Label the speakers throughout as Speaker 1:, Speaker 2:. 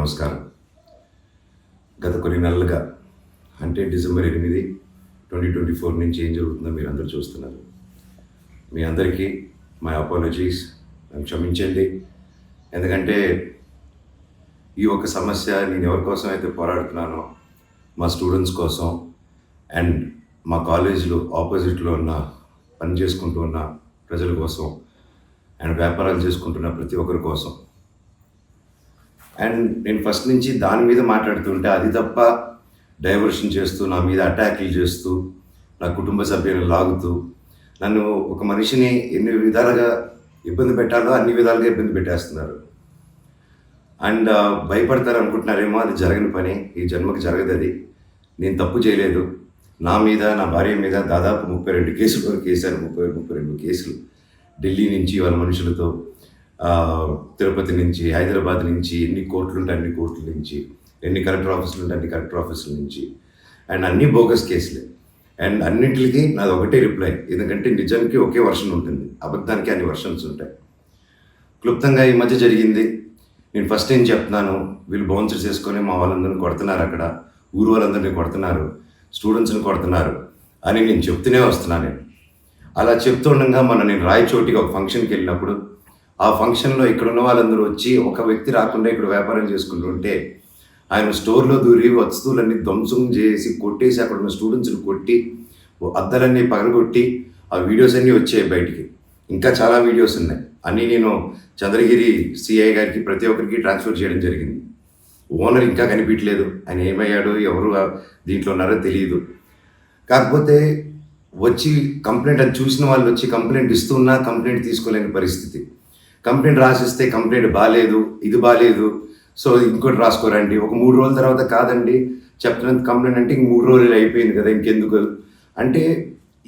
Speaker 1: నమస్కారం. గత కొన్ని నెలలుగా అంటే డిసెంబర్ 8, 2024 నుంచి ఏం జరుగుతుందో మీరందరూ చూస్తున్నారు. మీ అందరికీ మై అపాలజీస్. నన్ను క్షమించండి. ఎందుకంటే ఈ ఒక సమస్య నేను ఎవరి కోసం అయితే పోరాడుతున్నానో మా స్టూడెంట్స్ కోసం అండ్ మా కాలేజీలో ఆపోజిట్లో ఉన్న పని చేసుకుంటూ ఉన్న ప్రజల కోసం అండ్ వ్యాపారాలు చేసుకుంటున్న ప్రతి ఒక్కరి కోసం. అండ్ నేను ఫస్ట్ నుంచి దాని మీద మాట్లాడుతుంటే అది తప్ప డైవర్షన్ చేస్తూ నా మీద అటాక్లు చేస్తూ నా కుటుంబ సభ్యులను లాగుతూ నన్ను ఒక మనిషిని ఎన్ని విధాలుగా ఇబ్బంది పెట్టాలో అన్ని విధాలుగా ఇబ్బంది పెట్టేస్తున్నారు. అండ్ భయపడతారు అనుకుంటున్నారేమో, అది జరగని పని, ఈ జన్మకి జరగదు. అది నేను తప్పు చేయలేదు. నా మీద నా భార్య మీద దాదాపు 32 కేసుల వరకు వేశారు. 32 కేసులు ఢిల్లీ నుంచి వాళ్ళ మనుషులతో, తిరుపతి నుంచి, హైదరాబాద్ నుంచి, ఎన్ని కోర్టులు ఉంటే అన్ని కోర్టుల నుంచి, ఎన్ని కలెక్టర్ ఆఫీసులు ఉంటే అన్ని కలెక్టర్ ఆఫీసుల నుంచి, అండ్ అన్ని బోగస్ కేసులే. అండ్ అన్నింటికి నాది ఒకటే రిప్లై, ఎందుకంటే నిజానికి ఒకే వర్షన్ ఉంటుంది, అబద్ధానికి అన్ని వర్షన్స్ ఉంటాయి. క్లుప్తంగా ఈ మధ్య జరిగింది. నేను ఫస్ట్ ఏం చెప్తున్నాను, వీళ్ళు బౌన్సర్స్ వేసుకొని మా వాళ్ళందరినీ కొడుతున్నారు, అక్కడ ఊరు వాళ్ళందరినీ కొడుతున్నారు, స్టూడెంట్స్ని కొడుతున్నారు అని నేను చెప్తూనే వస్తున్నాను. నేను అలా చెప్తుండగా నేను రాయచోటికి ఒక ఫంక్షన్కి వెళ్ళినప్పుడు ఆ ఫంక్షన్లో ఇక్కడ ఉన్న వాళ్ళందరూ వచ్చి ఒక వ్యక్తి రాకుండా ఇక్కడ వ్యాపారం చేసుకుంటుంటే ఆయన స్టోర్లో దూరి వస్తువులన్నీ ధ్వంసం చేసి కొట్టేసి అక్కడ ఉన్న స్టూడెంట్స్ని కొట్టి అద్దాలన్నీ పగలగొట్టి ఆ వీడియోస్ అన్నీ వచ్చాయి బయటికి. ఇంకా చాలా వీడియోస్ ఉన్నాయి. అన్నీ నేను చంద్రగిరి సిఐ గారికి ప్రతి ఒక్కరికి ట్రాన్స్ఫర్ చేయడం జరిగింది. ఓనర్ ఇంకా కనిపించలేదు, ఆయన ఏమయ్యాడో ఎవరు దీంట్లో ఉన్నారో తెలియదు. కాకపోతే వచ్చి కంప్లైంట్ అది చూసిన వాళ్ళు వచ్చి కంప్లైంట్ ఇస్తున్నా కంప్లైంట్ తీసుకోలేని పరిస్థితి. కంప్లైంట్ రాసిస్తే కంప్లైంట్ బాగాలేదు, ఇది బాగాలేదు, సో ఇంకోటి రాసుకోరండి. ఒక 3 రోజుల తర్వాత కాదండి చెప్తున్నంత కంప్లైంట్ అంటే 3 రోజులు అయిపోయింది కదా, ఇంకెందుకు అంటే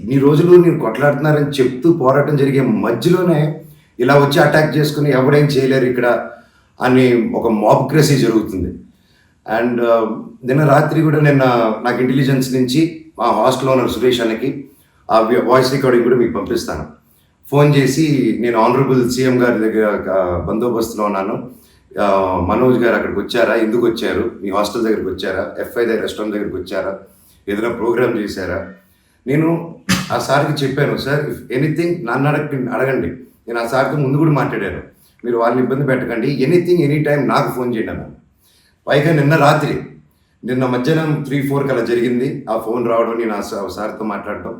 Speaker 1: ఇన్ని రోజులు నేను కొట్లాడుతున్నారని చెప్తూ పోరాటం జరిగే మధ్యలోనే ఇలా వచ్చి అటాక్ చేసుకుని ఎవడేం చేయలేరు ఇక్కడ అని ఒక మాబ్క్రసీ జరుగుతుంది. అండ్ నిన్న రాత్రి కూడా నాకు ఇంటెలిజెన్స్ నుంచి మా హాస్టల్లో ఉన్న సురేష్ అన్నకి ఆ వాయిస్ రికార్డింగ్ కూడా మీకు పంపిస్తాను. ఫోన్ చేసి నేను ఆనరబుల్ సీఎం గారి దగ్గర బందోబస్తులో ఉన్నాను, మనోజ్ గారు అక్కడికి వచ్చారా, ఎందుకు వచ్చారు, మీ హాస్టల్ దగ్గరికి వచ్చారా, ఎఫ్ఐ దగ్గర రెస్టారెంట్ దగ్గరికి వచ్చారా, ఏదైనా ప్రోగ్రామ్ చేశారా. నేను ఆ సార్కి చెప్పాను, సార్ ఇఫ్ ఎనీథింగ్ నన్ను అడగండి. నేను ఆ సార్తో ముందు కూడా మాట్లాడాను, మీరు వాళ్ళని ఇబ్బంది పెట్టకండి, ఎనీథింగ్ ఎనీ టైం నాకు ఫోన్ చేయండి అన్నాను. పైగా నిన్న మధ్యాహ్నం 3-4 అలా జరిగింది ఆ ఫోన్ రావడం, నేను ఆ సార్తో మాట్లాడటం.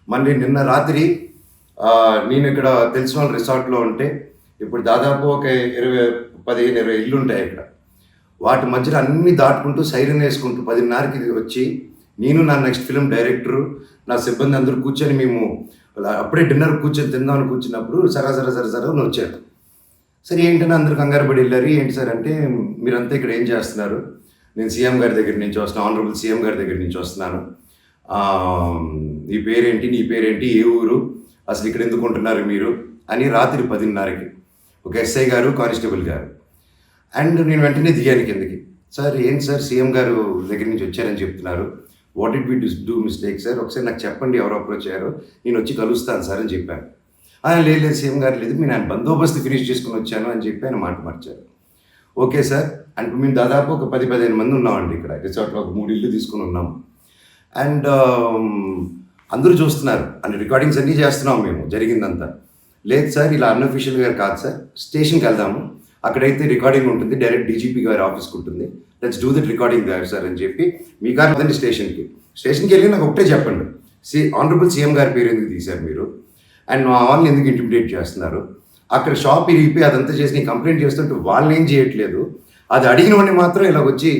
Speaker 1: మళ్ళీ నిన్న రాత్రి నేను ఇక్కడ తెలిసిన వాళ్ళ రిసార్ట్లో ఉంటే ఇప్పుడు దాదాపు ఒక 15-20 ఇల్లు ఉంటాయి ఇక్కడ. వాటి మధ్యలో అన్నీ దాటుకుంటూ సైరన్ వేసుకుంటూ 10:30కి వచ్చి నేను నా నెక్స్ట్ ఫిలిం డైరెక్టరు నా సిబ్బంది అందరూ కూర్చొని మేము అప్పుడే డిన్నర్ కూర్చొని తిందామని కూర్చున్నప్పుడు సరే అని వచ్చారు. సరే ఏంటని అందరూ కంగారు పడి వెళ్ళారు. ఏంటి సార్ అంటే, మీరంతా ఇక్కడ ఏం చేస్తున్నారు, నేను సీఎం గారి దగ్గర నుంచి వస్తున్నాను, ఆనరబుల్ సీఎం గారి దగ్గర నుంచి వస్తున్నాను, నీ పేరేంటి, ఏ ఊరు, అసలు ఇక్కడ ఎందుకు ఉంటున్నారు మీరు అని రాత్రి 10:30కి ఒక ఎస్ఐ గారు, కానిస్టేబుల్ గారు. అండ్ నేను వెంటనే దిగాను కిందకి. సార్ ఏంటి సార్ సీఎం గారు దగ్గర నుంచి వచ్చారని చెప్తున్నారు, what did we do mistake sir, ఒకసారి నాకు చెప్పండి ఎవరు అప్రోచ్ అయ్యారో, నేను వచ్చి కలుస్తాను సార్ అని చెప్పాను. ఆయన లేదు సీఎం గారు లేదు, నేను ఆయన బందోబస్తు ఫినిష్ చేసుకుని వచ్చాను అని చెప్పి ఆయన మాట మార్చారు. ఓకే సార్ అంటే మేము దాదాపు ఒక 10-15 మంది ఉన్నామండి ఇక్కడ రిసార్ట్లో, ఒక 3 ఇల్లు తీసుకుని ఉన్నాము. అండ్ అందరూ చూస్తున్నారు, అన్ని రికార్డింగ్స్ అన్నీ చేస్తున్నాం మేము జరిగిందంతా. లేదు సార్ ఇలా అన్అఫీషియల్గా కాదు సార్, స్టేషన్కి వెళ్దాము, అక్కడైతే రికార్డింగ్ ఉంటుంది, డైరెక్ట్ డీజీపీ గారి ఆఫీస్కి ఉంటుంది, లెట్స్ డూ దట్ రికార్డింగ్ గారు సార్ అని చెప్పి మీ గారు వద్దండి స్టేషన్కి వెళ్ళి నాకు ఒకటే చెప్పండి, ఆనరబుల్ సీఎం గారి పేరు ఎందుకు తీశారు మీరు, అండ్ మా వాళ్ళని ఎందుకు ఇంటిమిడేట్ చేస్తున్నారు, అక్కడ షాప్ ఇరిగిపోయి అదంతా చేసి నేను కంప్లైంట్ చేస్తుంటే వాళ్ళని ఏం చేయట్లేదు, అది అడిగిన వాడిని మాత్రం ఇలా వచ్చి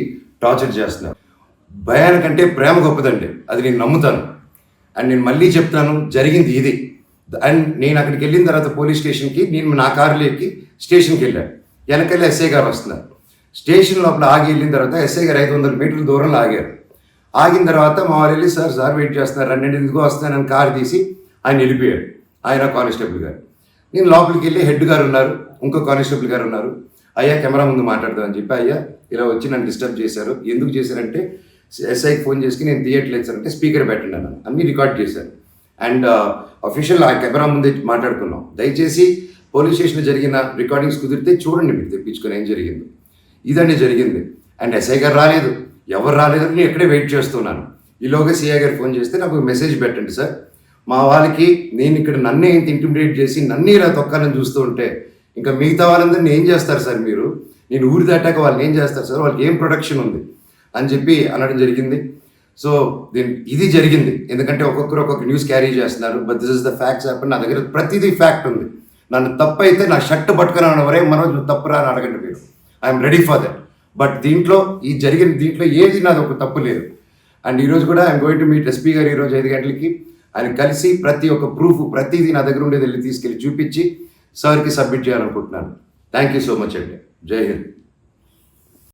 Speaker 1: టార్చర్ చేస్తున్నారు. భయానికంటే ప్రేమ గొప్పదండి, అది నేను నమ్ముతాను. అండ్ నేను మళ్ళీ చెప్తాను, జరిగింది ఇది. అండ్ నేను అక్కడికి వెళ్ళిన తర్వాత పోలీస్ స్టేషన్కి నేను నా కారులో ఎక్కి స్టేషన్కి వెళ్ళాను. వెనకెళ్ళి ఎస్ఐ గారు వస్తున్నారు. స్టేషన్ లోపల ఆగి వెళ్ళిన తర్వాత ఎస్ఐ గారు 500 మీటర్ల దూరంలో ఆగారు. ఆగిన తర్వాత మా వారు వెళ్ళి సార్ వెయిట్ చేస్తున్నారు, 2 ఎందుకో వస్తానని కారు తీసి ఆయన వెళ్ళిపోయాడు, ఆయన కానిస్టేబుల్ గారు. నేను లోపలికి వెళ్ళి హెడ్ గారు ఉన్నారు, ఇంకో కానిస్టేబుల్ గారు ఉన్నారు. అయ్యా కెమెరా ముందు మాట్లాడదామని చెప్పి, అయ్యా ఇలా వచ్చి నన్ను డిస్టర్బ్ చేశారు, ఎందుకు చేశారంటే ఎస్ఐకి ఫోన్ చేసి నేను తీయట్లేదు సార్ అంటే స్పీకర్ పెట్టండి అన్నాను, అన్నీ రికార్డ్ చేశారు. అండ్ అఫీషియల్ ఆ కెమెరా ముందే మాట్లాడుకున్నాం. దయచేసి పోలీస్ స్టేషన్లో జరిగిన రికార్డింగ్స్ కుదిరితే చూడండి, మీరు తెప్పించుకొని ఏం జరిగిందో. ఇదండి జరిగింది. అండ్ ఎస్ఐ గారు రాలేదు, ఎవరు రాలేదు, నేను ఎక్కడే వెయిట్ చేస్తున్నాను. ఈలోగా సిఐ గారు ఫోన్ చేస్తే నాకు మెసేజ్ పెట్టండి సార్, మా వాళ్ళకి నేను ఇక్కడ నన్నే ఇంత ఇంటిమిడేట్ చేసి నన్నే ఇలా తొక్కాలని చూస్తూ ఉంటే ఇంకా మిగతా వాళ్ళందరినీ ఏం చేస్తారు సార్ మీరు, నేను ఊరి దాటాక వాళ్ళని ఏం చేస్తారు సార్, వాళ్ళకి ఏం ప్రొటెక్షన్ ఉంది అని చెప్పి అనడం జరిగింది. సో ఇది జరిగింది, ఎందుకంటే ఒక్కొక్కరు ఒక్కొక్క న్యూస్ క్యారీ చేస్తున్నారు. But this is the facts happen. నా దగ్గర ప్రతిదీ ఫ్యాక్ట్ ఉంది. నన్ను తప్పు అయితే నా షర్ట్ పట్టుకుని వరే మనోజ్ నువ్వు తప్పురా అని అడగండి మీరు, I'm ready for that. But దీంట్లో దీంట్లో ఏది నాది ఒక తప్పు లేదు. అండ్ ఈరోజు కూడా I'm going to meet SP గారు ఈరోజు 5 గంటలకి. ఆయన కలిసి ప్రతి ఒక్క ప్రూఫ్ ప్రతిదీ నా దగ్గర ఉండేది వెళ్ళి తీసుకెళ్ళి చూపించి సార్కి సబ్మిట్ చేయాలనుకుంటున్నాను. థ్యాంక్ యూ సో మచ్ అండి. జై హింద్.